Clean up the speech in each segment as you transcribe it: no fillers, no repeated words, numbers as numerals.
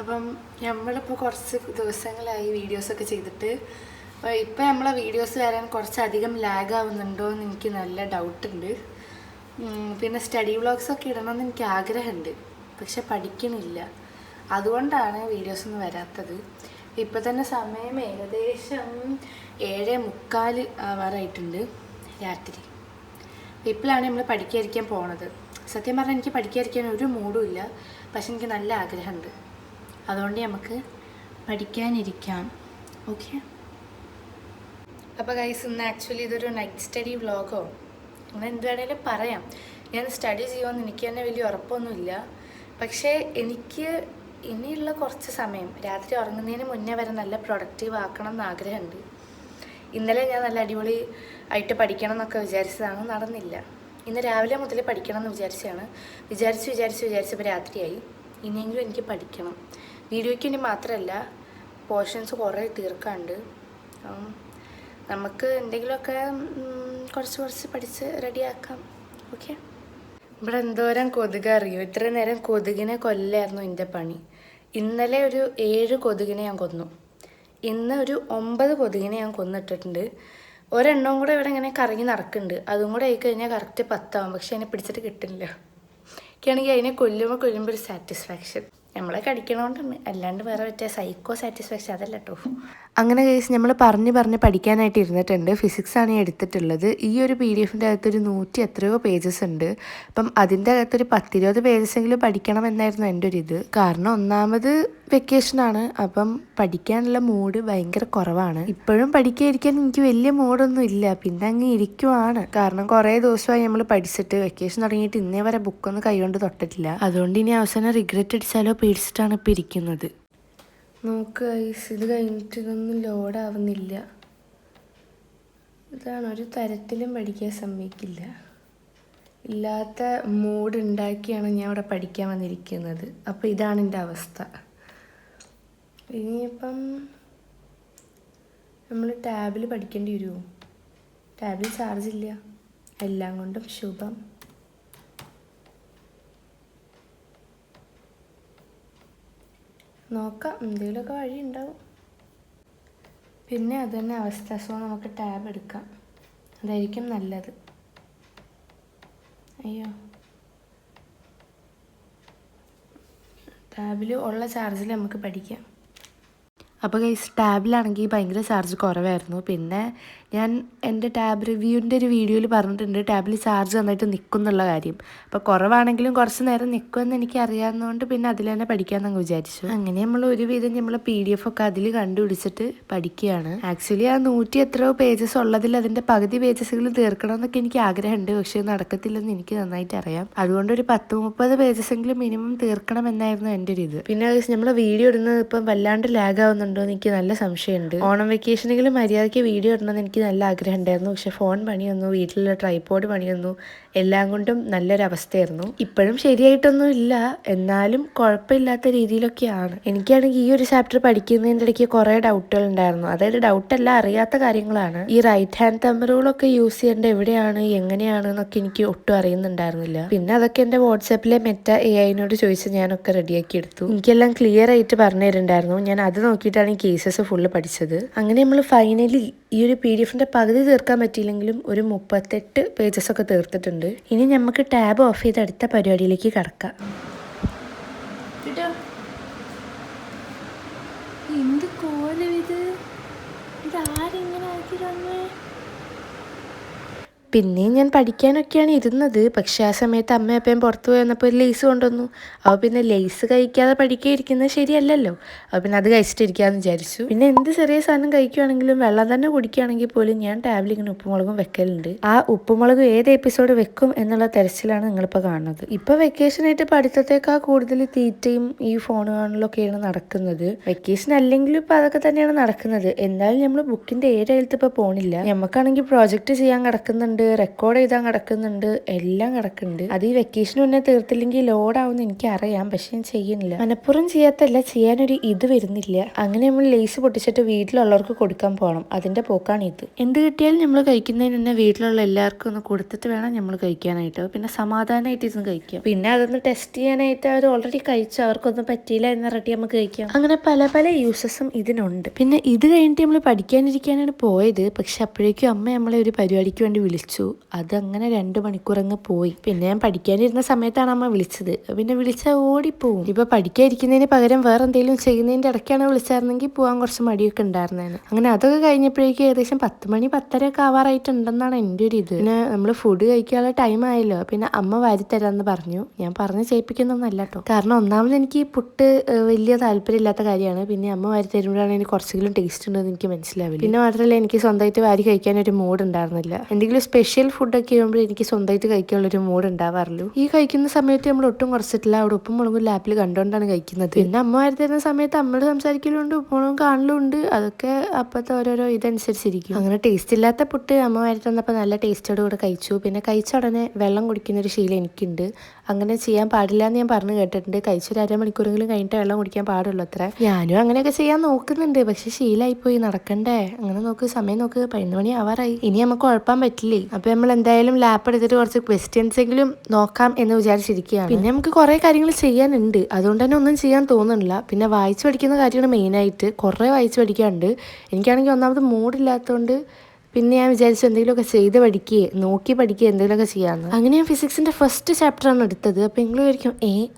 അപ്പം നമ്മളിപ്പോൾ കുറച്ച് ദിവസങ്ങളായി വീഡിയോസൊക്കെ ചെയ്തിട്ട് അപ്പോൾ ഇപ്പോൾ നമ്മളെ വീഡിയോസ് വരാൻ കുറച്ചധികം ലാഗ് ആവുന്നുണ്ടോ എന്ന് എനിക്ക് നല്ല ഡൗട്ടുണ്ട്. പിന്നെ സ്റ്റഡി വ്ളോഗ്സൊക്കെ ഇടണമെന്ന് എനിക്ക് ആഗ്രഹമുണ്ട്, പക്ഷെ പഠിക്കണില്ല. അതുകൊണ്ടാണ് വീഡിയോസൊന്നും വരാത്തത്. ഇപ്പോൾ തന്നെ സമയം ഏകദേശം 7:45 ആവാറായിട്ടുണ്ട് രാത്രി. ഇപ്പോഴാണ് നമ്മൾ പഠിക്കാതിരിക്കാൻ പോണത്. സത്യം പറഞ്ഞാൽ എനിക്ക് പഠിക്കാതിരിക്കാൻ ഒരു മൂഡും ഇല്ല, പക്ഷെ എനിക്ക് നല്ല ആഗ്രഹമുണ്ട്. അതുകൊണ്ട് നമുക്ക് പഠിക്കാനിരിക്കാം. ഓക്കെ. അപ്പോൾ ഗൈസ്, ഇന്ന് ആക്ച്വലി ഇതൊരു നൈറ്റ് സ്റ്റഡി വ്ളോഗോ അങ്ങനെ എന്ത് വേണേലും പറയാം. ഞാൻ സ്റ്റഡി ചെയ്യുമെന്ന് എനിക്ക് തന്നെ വലിയ ഉറപ്പൊന്നുമില്ല. പക്ഷേ എനിക്ക് ഇനിയുള്ള കുറച്ച് സമയം രാത്രി ഉറങ്ങുന്നതിന് മുന്നേ വരെ നല്ല പ്രൊഡക്റ്റീവ് ആക്കണം എന്ന് ആഗ്രഹമുണ്ട്. ഇന്നലെ ഞാൻ നല്ല അടിപൊളി ആയിട്ട് പഠിക്കണം എന്നൊക്കെ വിചാരിച്ചതാണ്, നടന്നില്ല. ഇന്ന് രാവിലെ മുതൽ പഠിക്കണം എന്ന് വിചാരിച്ചപ്പോൾ രാത്രിയായി. ഇനിയെങ്കിലും എനിക്ക് പഠിക്കണം. വീഡിയോയ്ക്ക് ഇനി മാത്രമല്ല, പോർഷൻസ് കുറേ തീർക്കാണ്ട്. നമുക്ക് എന്തെങ്കിലുമൊക്കെ കുറച്ച് പഠിച്ച് റെഡിയാക്കാം. ഓക്കെ. ഇവിടെ എന്തോരം കൊതുക് അറിയോ? ഇത്ര നേരം കൊതുകിനെ കൊല്ലായിരുന്നു എൻ്റെ പണി. ഇന്നലെ ഒരു 7 കൊതുകിനെ ഞാൻ കൊന്നു. ഇന്ന് ഒരു 9 കൊതുകിനെ ഞാൻ കൊന്നിട്ടിട്ടുണ്ട്. ഒരെണ്ണം കൂടെ ഇവിടെ ഇങ്ങനെ കറങ്ങി നടക്കുന്നുണ്ട്. അതും കൂടെ ആയിക്കഴിഞ്ഞാൽ കറക്റ്റ് 10 ആവും. പക്ഷെ അതിനെ പിടിച്ചിട്ട് കിട്ടുന്നില്ല. എനിക്കാണെങ്കിൽ അതിനെ കൊല്ലുമ്പോൾ ഒരു സാറ്റിസ്ഫാക്ഷൻ. നമ്മളെ കടിക്കണോണ്ടാണ്, അല്ലാണ്ട് വേറെ പറ്റിയ സൈക്കോ സാറ്റിസ്ഫാക്ഷൻ അതല്ല കേട്ടോ. അങ്ങനെ കേസ് നമ്മൾ പറഞ്ഞ് പഠിക്കാനായിട്ട് ഇരുന്നിട്ടുണ്ട്. ഫിസിക്സാണ് ഞാൻ എടുത്തിട്ടുള്ളത്. ഈ ഒരു PDF-ൻ്റെ അകത്തൊരു 100 എത്രയോ പേജസ് ഉണ്ട്. അപ്പം അതിൻ്റെ അകത്തൊരു 10-20 പേജസെങ്കിലും പഠിക്കണം എന്നായിരുന്നു എൻ്റെ ഒരു ഇത്. കാരണം ഒന്നാമത് വെക്കേഷനാണ്, അപ്പം പഠിക്കാനുള്ള മൂഡ് ഭയങ്കര കുറവാണ്. ഇപ്പോഴും പഠിക്കാതിരിക്കാൻ എനിക്ക് വലിയ മൂഡൊന്നും ഇല്ല, പിന്നെ അങ്ങ് ഇരിക്കുവാണ്. കാരണം കുറേ ദിവസമായി നമ്മൾ പഠിച്ചിട്ട്, വെക്കേഷൻ തുടങ്ങിയിട്ട് ഇന്നേ വരെ ബുക്കൊന്നും കൈകൊണ്ട് തൊട്ടിട്ടില്ല. അതുകൊണ്ട് ഇനി അവസാനം റിഗ്രറ്റ് അടിച്ചാലോ പേടിച്ചിട്ടാണ് ഇപ്പോൾ ഇരിക്കുന്നത്. നോക്ക് ഗൈസ്, ഇത് കഴിഞ്ഞിട്ട് ഇതൊന്നും ലോഡാവുന്നില്ല. ഇതാണ്, ഒരു തരത്തിലും പഠിക്കാൻ സമ്മതിക്കില്ല. ഇല്ലാത്ത മൂഡ് ഉണ്ടാക്കിയാണ് ഞാൻ ഇവിടെ പഠിക്കാൻ വന്നിരിക്കുന്നത്. അപ്പോൾ ഇതാണ് എൻ്റെ അവസ്ഥ. ഇനിയിപ്പം നമ്മൾ ടാബിൽ പഠിക്കേണ്ടി വരുമോ? ടാബിൽ ചാർജില്ല. എല്ലാം കൊണ്ടും ശുഭം. നോക്കാം, എന്തെങ്കിലുമൊക്കെ വഴി ഉണ്ടാവും. പിന്നെ അത് തന്നെ അവസ്ഥ. സോ നമുക്ക് ടാബ് എടുക്കാം, അതായിരിക്കും നല്ലത്. അയ്യോ, ടാബിൽ ഉള്ള ചാർജിൽ നമുക്ക് പഠിക്കാം. അപ്പോൾ ഗൈസ്, ടാബിലാണെങ്കിൽ ഭയങ്കര ചാർജ് കുറവായിരുന്നു. പിന്നെ ഞാൻ എൻ്റെ ടാബ് റിവ്യൂവിൻ്റെ ഒരു വീഡിയോയിൽ പറഞ്ഞിട്ടുണ്ട് ടാബിൽ ചാർജ് നന്നായിട്ട് നിൽക്കും എന്നുള്ള കാര്യം. അപ്പോൾ കുറവാണെങ്കിലും കുറച്ച് നേരം നിൽക്കുമെന്ന് എനിക്ക് അറിയാവുന്നതുകൊണ്ട് പിന്നെ അതിൽ തന്നെ പഠിക്കാമെന്നങ്ങ് വിചാരിച്ചു. അങ്ങനെ നമ്മൾ ഒരുവിധം നമ്മൾ PDF ഒക്കെ അതിൽ കണ്ടുപിടിച്ചിട്ട് പഠിക്കുകയാണ്. ആക്ച്വലി ആ 100 എത്രയോ പേജസ് ഉള്ളതിൽ അതിൻ്റെ പകുതി പേജസുകൾ തീർക്കണം എന്നൊക്കെ എനിക്ക് ആഗ്രഹമുണ്ട്, പക്ഷേ നടക്കത്തില്ലെന്ന് എനിക്ക് നന്നായിട്ട് അറിയാം. അതുകൊണ്ട് ഒരു 10-30 പേജസെങ്കിലും മിനിമം തീർക്കണം എന്നായിരുന്നു എൻ്റെ ഒരു ഇത്. പിന്നെ നമ്മൾ വീഡിയോ ഇടുന്നത് ഇപ്പം വല്ലാണ്ട് ലാഗ് ആവുന്നുണ്ടോ എന്ന് എനിക്ക് നല്ല സംശയമുണ്ട്. ഓണം വെക്കേഷനെങ്കിലും മര്യാദയ്ക്ക് വീഡിയോ ഇടണമെന്ന് എനിക്ക് നല്ല ആഗ്രഹം ഉണ്ടായിരുന്നു. പക്ഷെ ഫോൺ പണി വന്നു, വീട്ടിലുള്ള ട്രൈപോഡ് പണി വന്നു, എല്ലാം കൊണ്ടും നല്ലൊരവസ്ഥയായിരുന്നു. ഇപ്പോഴും ശരിയായിട്ടൊന്നും ഇല്ല, എന്നാലും കുഴപ്പമില്ലാത്ത രീതിയിലൊക്കെയാണ്. എനിക്കാണെങ്കിൽ ഈ ഒരു ചാപ്റ്റർ പഠിക്കുന്നതിൻ്റെ ഇടയ്ക്ക് കുറേ ഡൗട്ടുകൾ ഉണ്ടായിരുന്നു. അതായത് ഡൗട്ടല്ല, അറിയാത്ത കാര്യങ്ങളാണ്. ഈ റൈറ്റ് ഹാൻഡ് തമ്പ് റൂളൊക്കെ യൂസ് ചെയ്യേണ്ട എവിടെയാണ്, എങ്ങനെയാണ് എന്നൊക്കെ എനിക്ക് ഒട്ടും അറിയുന്നുണ്ടായിരുന്നില്ല. പിന്നെ അതൊക്കെ എൻ്റെ വാട്സാപ്പിലെ മെറ്റ AI-നോട് ചോദിച്ച് ഞാനൊക്കെ റെഡിയാക്കി എടുത്തു. എനിക്കെല്ലാം ക്ലിയർ ആയിട്ട് പറഞ്ഞു തരുന്നുണ്ടായിരുന്നു. ഞാൻ അത് നോക്കിയിട്ടാണ് ഈ കേസസ് ഫുള്ള് പഠിച്ചത്. അങ്ങനെ നമ്മൾ ഫൈനലി ഈ ഒരു PDF-ൻ്റെ പകുതി തീർക്കാൻ പറ്റിയില്ലെങ്കിലും ഒരു 38 പേജസൊക്കെ തീർത്തിട്ടുണ്ട്. ഇനി നമുക്ക് ടാബ് ഓഫ് ചെയ്ത് അടുത്ത പരിപാടിയിലേക്ക് കടക്കാം. എന്ത് കോലം ഇത്! ഇതാരെങ്ങനെ ആക്കി തന്നെ? പിന്നെയും ഞാൻ പഠിക്കാനൊക്കെയാണ് ഇരുന്നത്. പക്ഷേ ആ സമയത്ത് അമ്മയും അപ്പയും പുറത്ത് പോയി വന്നപ്പോൾ ഒരു ലേസ് കൊണ്ടുവന്നു. അപ്പോൾ പിന്നെ ലേസ് കഴിക്കാതെ പഠിക്കാതിരിക്കുന്നത് ശരിയല്ലല്ലോ. അപ്പോൾ പിന്നെ അത് കഴിച്ചിട്ടിരിക്കാമെന്ന് വിചാരിച്ചു. പിന്നെ എന്ത് ചെറിയ സാധനം കഴിക്കുകയാണെങ്കിലും വെള്ളം തന്നെ കുടിക്കുകയാണെങ്കിൽ പോലും ഞാൻ ടാബിൽ ഇങ്ങനെ ഉപ്പുമുളകും വെക്കലുണ്ട്. ആ ഉപ്പുമുളകും ഏത് എപ്പിസോഡ് വെക്കും എന്നുള്ള തെരച്ചിലാണ് നിങ്ങളിപ്പോൾ കാണുന്നത്. ഇപ്പോൾ വെക്കേഷനായിട്ട് പഠിത്തത്തേക്കാൾ കൂടുതൽ തീറ്റയും ഈ ഫോൺ കാണലൊക്കെയാണ് നടക്കുന്നത്. വെക്കേഷൻ അല്ലെങ്കിലും ഇപ്പോൾ അതൊക്കെ തന്നെയാണ് നടക്കുന്നത്. എന്നാലും നമ്മൾ ബുക്കിൻ്റെ ഏഴെഴുത്ത് ഇപ്പോൾ പോണില്ല. നമുക്കാണെങ്കിൽ പ്രോജക്റ്റ് ചെയ്യാൻ കിടക്കുന്നുണ്ട്, കിടക്കുന്നുണ്ട്, റെക്കോർഡ് ചെയ്താൽ കിടക്കുന്നുണ്ട്, എല്ലാം കിടക്കുന്നുണ്ട്. അത് ഈ വെക്കേഷൻ മുന്നേ തീർത്തില്ലെങ്കിൽ ലോഡാവുമെന്ന് എനിക്കറിയാം, പക്ഷെ ഞാൻ ചെയ്യുന്നില്ല. മനഃപൂർവ്വം ചെയ്യാത്തല്ല, ചെയ്യാനൊരു ഇത് വരുന്നില്ല. അങ്ങനെ നമ്മൾ ലേസ് പൊട്ടിച്ചിട്ട് വീട്ടിലുള്ളവർക്ക് കൊടുക്കാൻ പോകണം. അതിന്റെ പോക്കാണ് ഇത്. എന്ത് കിട്ടിയാലും നമ്മൾ കഴിക്കുന്നതിന് തന്നെ വീട്ടിലുള്ള എല്ലാവർക്കും ഒന്ന് കൊടുത്തിട്ട് വേണം നമ്മൾ കഴിക്കാനായിട്ട്. പിന്നെ സമാധാനമായിട്ട് ഇരുന്ന് കഴിക്കാം. പിന്നെ അതൊന്ന് ടെസ്റ്റ് ചെയ്യാനായിട്ട് അവർ ഓൾറെഡി കഴിച്ചു, അവർക്കൊന്നും പറ്റിയില്ല എന്ന് പറഞ്ഞിട്ട് നമുക്ക് കഴിക്കാം. അങ്ങനെ പല പല യൂസസും ഇതിനുണ്ട്. പിന്നെ ഇത് കഴിഞ്ഞിട്ട് നമ്മൾ പഠിക്കാനിരിക്കാനാണ് പോയത്. പക്ഷെ അപ്പോഴേക്കും അമ്മ നമ്മളെ ഒരു പരിപാടിക്ക് വേണ്ടി വിളിച്ചു. അതങ്ങനെ 2 മണിക്കൂർ അങ്ങ് പോയി. പിന്നെ ഞാൻ പഠിക്കാനിരുന്ന സമയത്താണ് അമ്മ വിളിച്ചത്. പിന്നെ വിളിച്ചാൽ ഓടിപ്പോവും. ഇപ്പൊ പഠിക്കാതിരിക്കുന്നതിന് പകരം വേറെ എന്തെങ്കിലും ചെയ്യുന്നതിന്റെ ഇടയ്ക്കാണ് വിളിച്ചായിരുന്നെങ്കിൽ പോകാൻ കുറച്ച് മടിയൊക്കെ ഉണ്ടായിരുന്നേന്. അങ്ങനെ അതൊക്കെ കഴിഞ്ഞപ്പോഴേക്കും ഏകദേശം 10 മണി 10:30 ഒക്കെ ആവാറായിട്ടുണ്ടെന്നാണ് എൻ്റെ ഒരു ഇത്. പിന്നെ നമ്മൾ ഫുഡ് കഴിക്കാനുള്ള ടൈം ആയല്ലോ. പിന്നെ അമ്മ വാരിത്തരാന്ന് പറഞ്ഞു. ഞാൻ പറഞ്ഞ് ചെയ്യിപ്പിക്കുന്നൊന്നല്ല കേട്ടോ. കാരണം ഒന്നാമത് എനിക്ക് ഈ പുട്ട് വലിയ താല്പര്യമില്ലാത്ത കാര്യമാണ്. പിന്നെ അമ്മ വാരി തരുമ്പോഴാണ് എനിക്ക് കുറച്ചെങ്കിലും ടേസ്റ്റ് ഉണ്ടെന്ന് എനിക്ക് മനസ്സിലാവില്ല. പിന്നെ മാത്രമല്ല എനിക്ക് സ്വന്തമായിട്ട് വാരി കഴിക്കാൻ ഒരു മൂഡ് ഉണ്ടായിരുന്നില്ല. എന്തെങ്കിലും സ്പെഷ്യൽ ഫുഡൊക്കെ ആകുമ്പോൾ എനിക്ക് സ്വന്തമായിട്ട് കഴിക്കാനുള്ളൊരു മൂഡ് ഉണ്ടാവാറുള്ളൂ. ഈ കഴിക്കുന്ന സമയത്ത് നമ്മൾ ഒട്ടും കുറച്ചിട്ടില്ല. അവിടെ ഉപ്പും മുളകും ലാപ്പിൽ കണ്ടുകൊണ്ടാണ് കഴിക്കുന്നത്. പിന്നെ അമ്മ വാരി തരുന്ന സമയത്ത് അമ്മയോട് സംസാരിക്കലുണ്ട്, ഉപ്പും മുളകും കാണലുണ്ട്. അതൊക്കെ അപ്പോഴത്തെ ഓരോരോ ഇതനുസരിച്ചിരിക്കും. അങ്ങനെ ടേസ്റ്റ് ഇല്ലാത്ത പുട്ട് അമ്മ വാരി തന്നപ്പോൾ നല്ല ടേസ്റ്റോട് കൂടെ കഴിച്ചു. പിന്നെ കഴിച്ച ഉടനെ വെള്ളം കുടിക്കുന്ന ഒരു ശീലം എനിക്കുണ്ട്. അങ്ങനെ ചെയ്യാൻ പാടില്ല എന്ന് ഞാൻ പറഞ്ഞു കേട്ടിട്ടുണ്ട്. കഴിച്ചൊരു 1/2 മണിക്കൂറെങ്കിലും കഴിഞ്ഞിട്ട് വെള്ളം കുടിക്കാൻ പാടുള്ളൂ അത്ര. ഞാനും അങ്ങനെയൊക്കെ ചെയ്യാൻ നോക്കുന്നുണ്ട്. പക്ഷെ ശീലമായിപ്പോയി, നടക്കണ്ടേ. അങ്ങനെ നോക്ക്, സമയം നോക്ക്, 11 മണി ആവാറായി. ഇനി നമുക്ക് കുഴപ്പം പറ്റില്ലേ. അപ്പൊ നമ്മൾ എന്തായാലും ലാപ്പ് എടുത്തിട്ട് കുറച്ച് ക്വസ്റ്റ്യൻസ് എങ്കിലും നോക്കാം എന്ന് വിചാരിച്ചിരിക്കുകയാണ്. പിന്നെ നമുക്ക് കുറെ കാര്യങ്ങൾ ചെയ്യാനുണ്ട്. അതുകൊണ്ട് തന്നെ ഒന്നും ചെയ്യാൻ തോന്നുന്നില്ല. പിന്നെ വായിച്ചു പഠിക്കുന്ന കാര്യമാണ് മെയിനായിട്ട്. കുറേ വായിച്ചു പഠിക്കാനുണ്ട്. എനിക്കാണെങ്കിൽ ഒന്നാമത് മൂഡില്ലാത്തതുകൊണ്ട് പിന്നെ ഞാൻ വിചാരിച്ചു എന്തെങ്കിലുമൊക്കെ ചെയ്ത് പഠിക്കുകയെ നോക്കി പഠിക്കുക എന്തെങ്കിലുമൊക്കെ ചെയ്യാമെന്ന്. അങ്ങനെ ഞാൻ ഫിസിക്സിന്റെ ഫസ്റ്റ് ചാപ്റ്ററാണ് എടുത്തത്. അപ്പോൾ നിങ്ങൾ വിചാരിക്കും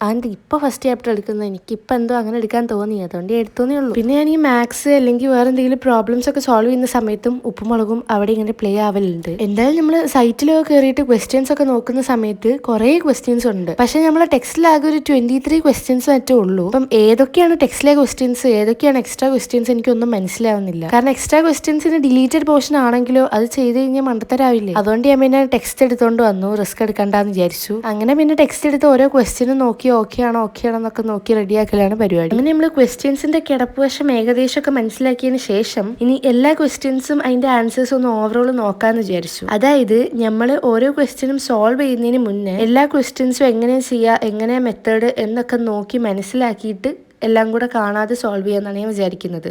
അതിൻ്റെ ഇപ്പോൾ ഫസ്റ്റ് ചാപ്റ്റർ എടുക്കുന്നത്, എനിക്കിപ്പോൾ എന്തോ അങ്ങനെ എടുക്കാൻ തോന്നി, അതുകൊണ്ട് എടുത്തോന്നേ ഉള്ളൂ. പിന്നെ ഞാൻ ഈ മാത്സ് അല്ലെങ്കിൽ വേറെ എന്തെങ്കിലും പ്രോബ്ലംസ് ഒക്കെ സോൾവ് ചെയ്യുന്ന സമയത്തും ഉപ്പുമുളകും അവിടെ ഇങ്ങനെ പ്ലേ ആവലുണ്ട്. എന്തായാലും നമ്മൾ സൈറ്റിലൊക്കെ കയറിയിട്ട് ക്വസ്റ്റ്യൻസ് ഒക്കെ നോക്കുന്ന സമയത്ത് കുറേ ക്വസ്റ്റ്യൻസ് ഉണ്ട്. പക്ഷെ നമ്മളെ ടെക്സ്റ്റിലാകെ ഒരു 23 ക്വസ്റ്റ്യൻസ് മറ്റേ ഉള്ളൂ. അപ്പം ഏതൊക്കെയാണ് ടെക്സ്റ്റിലെ ക്വസ്റ്റ്യൻസ്, ഏതൊക്കെയാണ് എക്സ്ട്രാ ക്വസ്റ്റ്യൻസ് എനിക്കൊന്നും മനസ്സിലാവുന്നില്ല. കാരണം എക്സ്ട്രാ ക്വസ്റ്റ്യൻസിന് ഡിലീറ്റഡ് പോർഷൻ ആണെങ്കിൽ അത് ചെയ്ത് കഴിഞ്ഞാൽ മണ്ടത്തരാവില്ലേ. അതുകൊണ്ട് ഞാൻ പിന്നെ ടെക്സ്റ്റ് എടുത്തോണ്ട് വന്നു, റിസ്ക് എടുക്കണ്ടെന്ന് വിചാരിച്ചു. അങ്ങനെ പിന്നെ ടെക്സ്റ്റ് എടുത്ത് ഓരോ ക്വസ്റ്റ്യനും നോക്കി ഓക്കെ ആണോ എന്നൊക്കെ നോക്കി റെഡിയാക്കലാണ് പരിപാടി. അങ്ങനെ നമ്മൾ ക്വസ്റ്റ്യൻസിന്റെ കിടപ്പ് വശം ഏകദേശം ഒക്കെ മനസ്സിലാക്കിയതിന് ശേഷം ഇനി എല്ലാ ക്വസ്റ്റ്യൻസും അതിന്റെ ആൻസേഴ്സ് ഒന്ന് ഓവറോൾ നോക്കാന്ന് വിചാരിച്ചു. അതായത് നമ്മൾ ഓരോ ക്വസ്റ്റ്യനും സോൾവ് ചെയ്യുന്നതിന് മുന്നേ എല്ലാ ക്വസ്റ്റ്യൻസും എങ്ങനെ ചെയ്യുക, എങ്ങനെ മെത്തേഡ് എന്നൊക്കെ നോക്കി മനസ്സിലാക്കിയിട്ട് എല്ലാം കൂടെ കാണാതെ സോൾവ് ചെയ്യാമെന്നാണ് ഞാൻ വിചാരിക്കുന്നത്.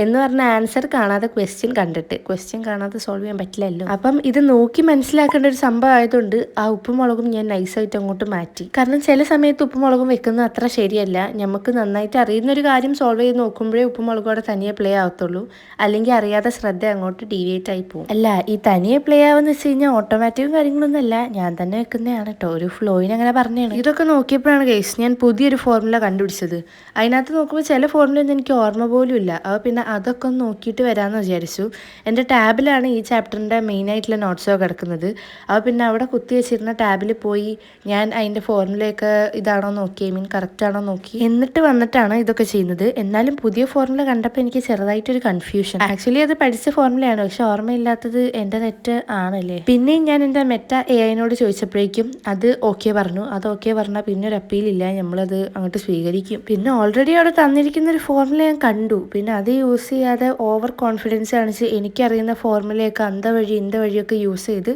എന്ന് പറഞ്ഞ ആൻസർ കാണാതെ ക്വസ്റ്റ്യൻ കണ്ടിട്ട്, ക്വസ്റ്റ്യൻ കാണാതെ സോൾവ് ചെയ്യാൻ പറ്റില്ലല്ലോ. അപ്പം ഇത് നോക്കി മനസ്സിലാക്കേണ്ട ഒരു സംഭവം ആയതുകൊണ്ട് ആ ഉപ്പും മുളകും ഞാൻ നൈസായിട്ട് അങ്ങോട്ട് മാറ്റി. കാരണം ചില സമയത്ത് ഉപ്പും മുളകും വെക്കുന്നത് അത്ര ശരിയല്ല. നമുക്ക് നന്നായിട്ട് അറിയുന്ന ഒരു കാര്യം സോൾവ് ചെയ്ത് നോക്കുമ്പോഴേ ഉപ്പും മുളകും അവിടെ തനിയെ പ്ലേ ആവത്തുള്ളൂ. അല്ലെങ്കിൽ അറിയാതെ ശ്രദ്ധ അങ്ങോട്ട് ഡീവിയേറ്റ് ആയി പോകും. അല്ല, ഈ തനിയെ പ്ലേ ആവെന്ന് വെച്ച് കഴിഞ്ഞാൽ ഓട്ടോമാറ്റിക്കും കാര്യങ്ങളൊന്നും അല്ല, ഞാൻ തന്നെ വെക്കുന്നതാണ് കേട്ടോ. ഒരു ഫ്ലോയിന് അങ്ങനെ പറഞ്ഞതാണ്. ഇതൊക്കെ നോക്കിയപ്പോഴാണ് ഗൈസ് ഞാൻ പുതിയൊരു ഫോർമുല കണ്ടുപിടിച്ചത്. അതിനകത്ത് നോക്കുമ്പോൾ ചില ഫോർമുലയൊന്നും എനിക്ക് ഓർമ്മ പോലും ഇല്ല. അപ്പോൾ പിന്നെ അതൊക്കെ ഒന്ന് നോക്കിയിട്ട് വരാമെന്ന് വിചാരിച്ചു. എൻ്റെ ടാബിലാണ് ഈ ചാപ്റ്ററിൻ്റെ മെയിനായിട്ടുള്ള നോട്ട്സൊക്കെ കിടക്കുന്നത്. അപ്പോൾ പിന്നെ അവിടെ കുത്തി വെച്ചിരുന്ന ടാബിൽ പോയി ഞാൻ അതിൻ്റെ ഫോർമുലയൊക്കെ ഇതാണോ നോക്കി, കറക്റ്റ് ആണോ നോക്കി, എന്നിട്ട് വന്നിട്ടാണ് ഇതൊക്കെ ചെയ്യുന്നത്. എന്നാലും പുതിയ ഫോർമുല കണ്ടപ്പോൾ എനിക്ക് ചെറുതായിട്ടൊരു കൺഫ്യൂഷൻ. ആക്ച്വലി അത് പഠിച്ച ഫോർമുലയാണ്, പക്ഷെ ഓർമ്മയില്ലാത്തത് എൻ്റെ തെറ്റ് ആണല്ലേ. പിന്നെയും ഞാൻ എൻ്റെ മെറ്റ AI ചോദിച്ചപ്പോഴേക്കും അത് ഓക്കെ പറഞ്ഞു. അത് ഓക്കെ പറഞ്ഞാൽ പിന്നെ ഒരു അപ്പീലില്ല, നമ്മളത് അങ്ങോട്ട് സ്വീകരിക്കും. പിന്നെ ഓൾറെഡി അവിടെ തന്നിരിക്കുന്ന ഒരു ഫോർമുല ഞാൻ കണ്ടു. പിന്നെ അത് യൂസ് ചെയ്യാതെ ഓവർ കോൺഫിഡൻസ് കാണിച്ച് എനിക്കറിയുന്ന ഫോർമുലയൊക്കെ ഇന്ത വഴിയൊക്കെ യൂസ് ചെയ്ത്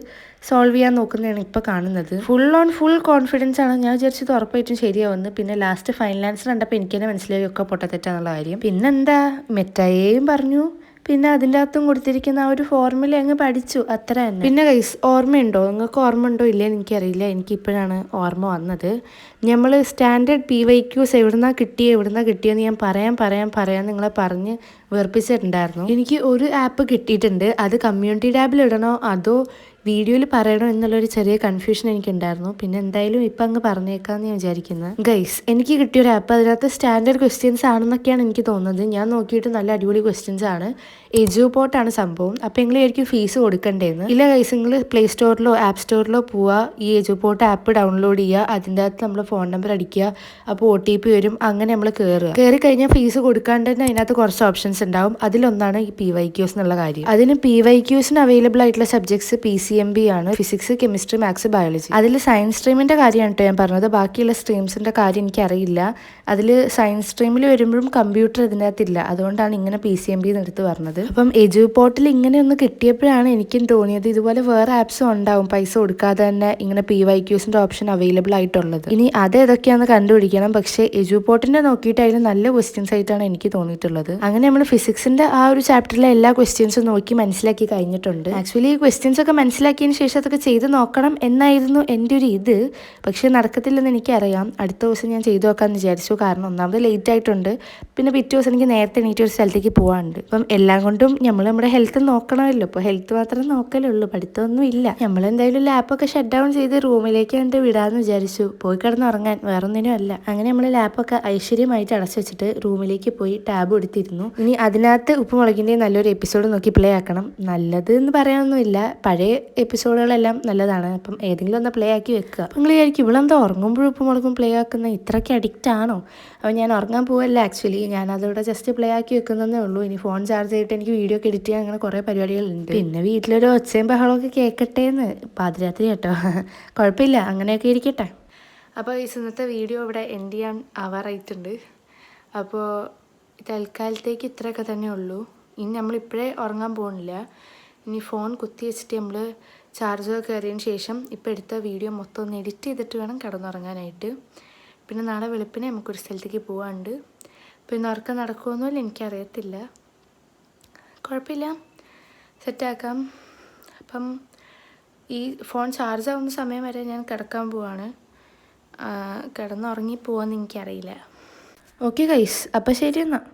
സോൾവ് ചെയ്യാൻ നോക്കുന്നതാണ് ഇപ്പോൾ കാണുന്നത്. ഫുൾ കോൺഫിഡൻസ് ആണ്. ഞാൻ വിചാരിച്ചത് ഉറപ്പായിട്ടും ശരിയാവുന്നു. പിന്നെ ലാസ്റ്റ് ഫൈനൽ ആൻസർ കണ്ടപ്പോൾ എനിക്ക് തന്നെ മനസ്സിലായി ഒക്കെ പൊട്ടത്തെറ്റാന്നുള്ള കാര്യം. പിന്നെന്താ, മെറ്റയും പറഞ്ഞു, പിന്നെ അതിൻ്റെ അകത്തും കൊടുത്തിരിക്കുന്ന ആ ഒരു ഫോർമുല അങ്ങ് പഠിച്ചു, അത്ര തന്നെ. പിന്നെ ഗൈസ്, ഓർമ്മയുണ്ടോ, നിങ്ങൾക്ക് ഓർമ്മ ഉണ്ടോ ഇല്ലേന്ന് എനിക്കറിയില്ല, എനിക്കിപ്പോഴാണ് ഓർമ്മ വന്നത്. നമ്മൾ സ്റ്റാൻഡേർഡ് PYQs എവിടുന്നാ കിട്ടിയെന്ന് ഞാൻ പറയാൻ നിങ്ങളെ പറഞ്ഞ് വെറുപ്പിച്ചിട്ടുണ്ടായിരുന്നു. എനിക്ക് ഒരു ആപ്പ് കിട്ടിയിട്ടുണ്ട്. അത് കമ്മ്യൂണിറ്റി ടാബിൽ ഇടണോ അതോ വീഡിയോയിൽ പറയണോ എന്നുള്ളൊരു ചെറിയ കൺഫ്യൂഷൻ എനിക്കുണ്ടായിരുന്നു. പിന്നെ എന്തായാലും ഇപ്പം അങ്ങ് പറഞ്ഞേക്കാമെന്ന് ഞാൻ വിചാരിക്കുന്നത്. ഗൈസ്, എനിക്ക് കിട്ടിയൊരു ആപ്പ്, അതിനകത്ത് സ്റ്റാൻഡേർഡ് ക്വസ്റ്റ്യൻസ് ആണെന്നൊക്കെയാണ് എനിക്ക് തോന്നുന്നത്. ഞാൻ നോക്കിയിട്ട് നല്ല അടിപൊളി ക്വസ്റ്റ്യൻസ് ആണ്. എജുപോർട്ടാണ് സംഭവം. അപ്പോൾ നിങ്ങൾ ആയിരിക്കും ഫീസ് കൊടുക്കണ്ടേന്ന്. ഇല്ല ഗൈസ്, നിങ്ങൾ പ്ലേ സ്റ്റോറിലോ ആപ്പ് സ്റ്റോറിലോ പോവുക, ഈ എജുപോർട്ട് ആപ്പ് ഡൗൺലോഡ് ചെയ്യുക, അതിൻ്റെ അകത്ത് നമ്മൾ ഫോൺ നമ്പർ അടിക്കുക, അപ്പോൾ OTP വരും, അങ്ങനെ നമ്മൾ കയറി കഴിഞ്ഞാൽ ഫീസ് കൊടുക്കാണ്ട് തന്നെ അതിനകത്ത് കുറച്ച് ഓപ്ഷൻസ് ഉണ്ടാവും. അതിലൊന്നാണ് ഈ PYQs എന്നുള്ള കാര്യം. അതിന് PYQസിന് അവൈലബിൾ ആയിട്ടുള്ള സബ്ജക്ട്സ് PC PCMB ആണ്, ഫിസിക്സ്, കെമിസ്ട്രി, മാത്സ്, ബയോളജി. അതിൽ സയൻസ് സ്ട്രീമിൻ്റെ കാര്യമാണ് കേട്ടോ ഞാൻ പറഞ്ഞത്. ബാക്കിയുള്ള സ്ട്രീംസിൻ്റെ കാര്യം എനിക്കറിയില്ല. അതിൽ സയൻസ് സ്ട്രീമിൽ വരുമ്പോഴും കമ്പ്യൂട്ടർ ഇതിനകത്തില്ല, അതുകൊണ്ടാണ് ഇങ്ങനെ PCMB എന്ന് എടുത്ത് പറഞ്ഞത്. അപ്പം എജുപോർട്ടിൽ ഇങ്ങനെ ഒന്ന് കിട്ടിയപ്പോഴാണ് എനിക്കും തോന്നിയത് ഇതുപോലെ വേറെ ആപ്സും ഉണ്ടാവും പൈസ കൊടുക്കാതെ തന്നെ ഇങ്ങനെ PYQസിൻ്റെ ഓപ്ഷൻ അവൈലബിൾ ആയിട്ടുള്ളത്. ഇനി അത് ഏതൊക്കെയാണെന്ന് കണ്ടുപിടിക്കണം. പക്ഷേ എജുപോർട്ടിൻ്റെ നോക്കിയിട്ട് അതിൽ നല്ല ക്വസ്റ്റ്യൻസ് ആയിട്ടാണ് എനിക്ക് തോന്നിയിട്ടുള്ളത്. അങ്ങനെ നമ്മൾ ഫിസിക്സിൻ്റെ ആ ഒരു ചാപ്റ്ററിലെ എല്ലാ ക്വസ്റ്റ്യൻസും നോക്കി മനസ്സിലാക്കി കഴിഞ്ഞിട്ടുണ്ട്. ആക്ച്വലി ഈ ക്വസ്റ്റ്യൻസ് ഒക്കെ മനസ്സിലാക്കിയതിന് ശേഷം അതൊക്കെ ചെയ്ത് നോക്കണം എന്നായിരുന്നു എൻ്റെ ഒരു ഇത്. പക്ഷേ നടക്കത്തില്ലെന്ന് എനിക്കറിയാം. അടുത്ത ദിവസം ഞാൻ ചെയ്തു നോക്കാമെന്ന് വിചാരിച്ചു. കാരണം ഒന്നാമത് ലേറ്റ് ആയിട്ടുണ്ട്, പിന്നെ പിറ്റേ ദിവസം എനിക്ക് നേരത്തെ എണീറ്റ് ഒരു സ്ഥലത്തേക്ക് പോകാനുണ്ട്. അപ്പം എല്ലാം കൊണ്ടും നമ്മൾ നമ്മുടെ ഹെൽത്ത് നോക്കണമല്ലോ. ഇപ്പോൾ ഹെൽത്ത് മാത്രമേ നോക്കലുള്ളൂ, പഠിത്തമൊന്നും ഇല്ല. നമ്മളെന്തായാലും ലാപ്പൊക്കെ ഷട്ട് ഡൗൺ ചെയ്ത് റൂമിലേക്ക് കണ്ട് വിടാമെന്ന് വിചാരിച്ചു, പോയി കിടന്ന് ഉറങ്ങാൻ, വേറൊന്നിനും അല്ല. അങ്ങനെ നമ്മൾ ലാപ്പൊക്കെ ഐശ്വര്യമായിട്ട് അടച്ചു വെച്ചിട്ട് റൂമിലേക്ക് പോയി ടാബ് എടുത്തിരുന്നു. ഇനി അതിനകത്ത് ഉപ്പുമുളകിൻ്റെ നല്ലൊരു എപ്പിസോഡ് നോക്കി പ്ലേ ആക്കണം. നല്ലത് എന്ന് പറയാനൊന്നുമില്ല, പഴയ എപ്പിസോഡുകളെല്ലാം നല്ലതാണ്. അപ്പം ഏതെങ്കിലും ഒന്ന് പ്ലേ ആക്കി വെക്കുക. അപ്പം നിങ്ങൾ വിചാരിക്കും ഇവളെന്താ ഉറങ്ങുമ്പോഴും ഉപ്പുമുളകും പ്ലേ ആക്കുന്ന, ഇത്രയ്ക്ക് അഡിക്റ്റ് ആണോ? അപ്പോൾ ഞാൻ ഉറങ്ങാൻ പോവല്ല. ആക്ച്വലി ഞാനതോടെ ജസ്റ്റ് പ്ലേ ആക്കി വെക്കുന്നതേ ഉള്ളൂ. ഇനി ഫോൺ ചാർജ് ചെയ്തിട്ട് എനിക്ക് വീഡിയോ ഒക്കെ എഡിറ്റ് ചെയ്യാൻ അങ്ങനെ കുറേ പരിപാടികളുണ്ട്. പിന്നെ വീട്ടിലൊരു ഒച്ചയും ബഹളമൊക്കെ കേൾക്കട്ടെ എന്ന്, പാതിരാത്രി കേട്ടോ, കുഴപ്പമില്ല, അങ്ങനെയൊക്കെ ഇരിക്കട്ടെ. അപ്പോൾ ഈ ഇന്നത്തെ വീഡിയോ ഇവിടെ എൻഡ് ചെയ്യാൻ ആവാറായിട്ടുണ്ട്. അപ്പോൾ തൽക്കാലത്തേക്ക് ഇത്രയൊക്കെ തന്നെ ഉള്ളൂ. ഇനി നമ്മളിപ്പോഴേ ഉറങ്ങാൻ പോകുന്നില്ല. ഇനി ഫോൺ കുത്തി വെച്ചിട്ട് നമ്മൾ ചാർജർ കയറിയതിന് ശേഷം ഇപ്പോൾ എടുത്ത വീഡിയോ മൊത്തം ഒന്ന് എഡിറ്റ് ചെയ്തിട്ട് വേണം കിടന്നുറങ്ങാനായിട്ട്. പിന്നെ നാളെ വെളുപ്പിനെ നമുക്കൊരു സ്ഥലത്തേക്ക് പോകാനുണ്ട്. പിന്നെ ഉറക്കം നടക്കുമെന്നല്ല എനിക്കറിയത്തില്ല, കുഴപ്പമില്ല, സെറ്റാക്കാം. അപ്പം ഈ ഫോൺ ചാർജ് ആവുന്ന സമയം വരെ ഞാൻ കിടക്കാൻ പോവാണ്. കിടന്നുറങ്ങി പോവാമെന്ന് എനിക്കറിയില്ല. ഓക്കെ ഗൈസ്, അപ്പോൾ ശരി എന്നാൽ.